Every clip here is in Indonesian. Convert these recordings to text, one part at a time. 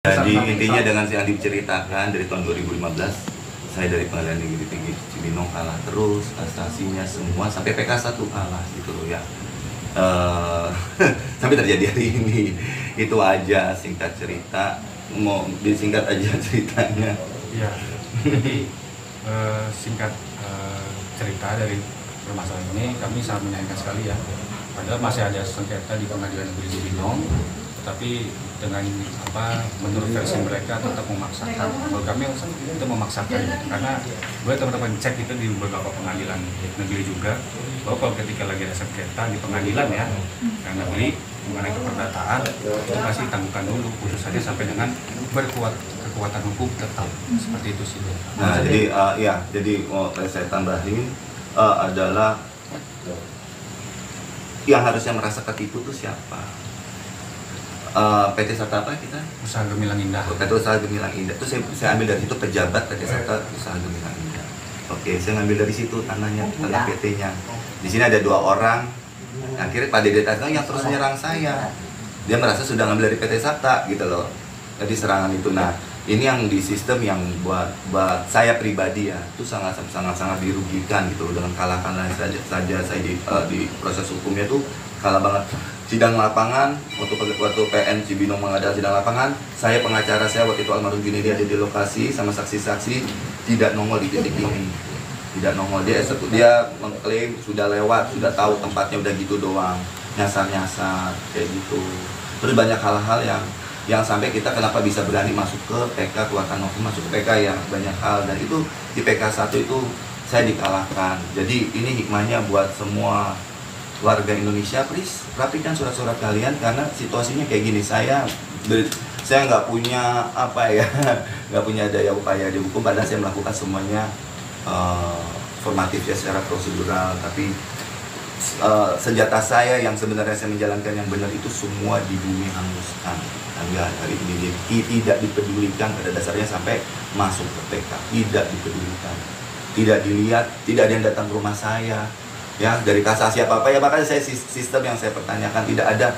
Jadi intinya dengan yang diceritakan dari tahun 2015, saya dari Pengadilan Negeri Tinggi Cibinong kalah terus, prestasinya semua sampai PK1 kalah gitu loh ya. Sampai terjadi hari ini. Itu aja singkat cerita. Mau disingkat aja ceritanya. Iya. Jadi singkat cerita dari permasalahan ini, kami sangat menyayangkan sekali ya. Padahal masih ada sengketa di Pengadilan Negeri Cibinong, tetapi dengan menurut versi mereka tetap memaksakan. Kalau kami itu memaksakan, karena gue teman-teman cek itu di beberapa pengadilan negeri juga, bahwa kalau ketika lagi ada sengketa di pengadilan ya yang negeri mengenai keperdataan, itu pasti tangguhkan dulu, khusus saja sampai dengan kekuatan hukum tetap seperti itu sih. Nah, jadi mau saya tambahin adalah yang harusnya merasa ketipu itu siapa? PT Sarta apa kita? Usaha Gemilang Indah. PT Usaha Gemilang Indah. Itu saya ambil dari situ pejabat PT Sarta Usaha Gemilang Indah. Oke, saya ngambil dari situ tanah PT-nya. Di sini ada 2 orang. Akhirnya Pak Dede Tasno yang terus menyerang saya. Dia merasa sudah ngambil dari PT Sarta gitu loh. Jadi serangan itu. Nah, ini yang di sistem yang buat saya pribadi ya, itu sangat dirugikan gitu loh, dengan kalah saja saya di proses hukumnya tuh kalah banget. Sidang lapangan, waktu PN Cibinong mengadakan sidang lapangan, saya pengacara saya waktu itu almarhum Junedi ada di lokasi sama saksi-saksi, tidak nongol di titik ini, tidak nongol. Dia mengklaim sudah lewat, sudah tahu tempatnya, udah gitu doang, nyasar kayak gitu. Terus banyak hal-hal yang sampai kita kenapa bisa berani masuk ke PK Kekuatan Hukum, masuk ke PK, ya banyak hal. Dan itu di PK1 itu saya dikalahkan. Jadi ini hikmahnya buat semua warga Indonesia, please rapikan surat-surat kalian, karena situasinya kayak gini. Saya nggak punya nggak punya daya upaya di hukum, padahal saya melakukan semuanya formatif ya, secara prosedural. Tapi senjata saya yang sebenarnya saya menjalankan yang benar itu semua di bumi hanguskan. Hari ini tidak dipedulikan pada dasarnya sampai masuk ke PK, tidak dipedulikan, tidak dilihat, tidak ada yang datang ke rumah saya. Ya, dari kasasi apa ya, makanya saya sistem yang saya pertanyakan tidak ada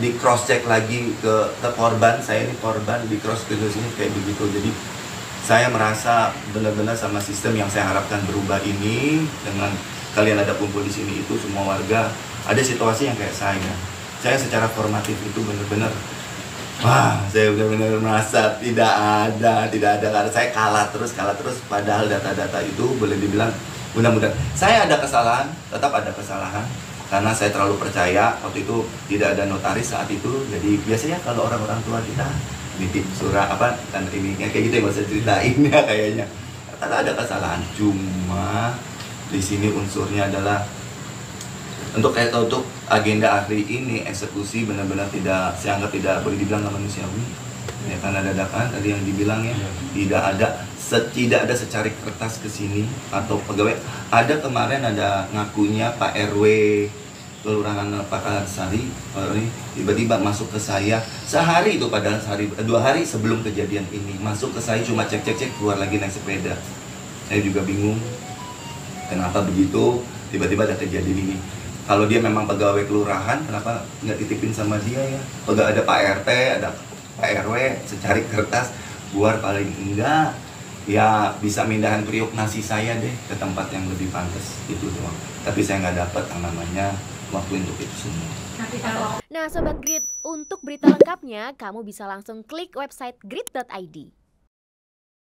di cross check lagi ke korban. Saya ini korban, di cross ke sini kayak begitu. Jadi saya merasa benar-benar sama sistem yang saya harapkan berubah ini, dengan kalian ada kumpul di sini itu semua warga, ada situasi yang kayak saya secara formatif itu benar-benar saya benar-benar merasa tidak ada karena saya kalah terus, padahal data-data itu boleh dibilang mudah-mudahan saya ada kesalahan, tetap ada kesalahan, karena saya terlalu percaya. Waktu itu tidak ada notaris saat itu, jadi biasanya kalau orang-orang tua kita nitip surat dan ini kayak gitu yang saya ceritain ya, kayaknya ada kesalahan. Cuma di sini unsurnya adalah untuk agenda hari ini eksekusi benar-benar saya anggap tidak boleh dibilang manusiawi ya, karena dadakan tadi yang dibilang ya, tidak ada secarik kertas ke sini atau pegawai. Ada kemarin ada ngakunya Pak RW Kelurahan Pakansari, tiba-tiba masuk ke saya sehari itu, padahal 2 hari sebelum kejadian ini masuk ke saya, cuma cek keluar lagi naik sepeda. Saya juga bingung kenapa begitu, tiba-tiba ada kejadian ini. Kalau dia memang pegawai kelurahan, kenapa nggak titipin sama dia ya? Pegawai ada Pak RT, ada Pak RW, secari kertas, buar paling enggak ya bisa mindahan periuk nasi saya deh ke tempat yang lebih pantas, itu doang. Tapi saya nggak dapat yang namanya waktu untuk itu semua. Nah Sobat Grit, untuk berita lengkapnya kamu bisa langsung klik website grit.id.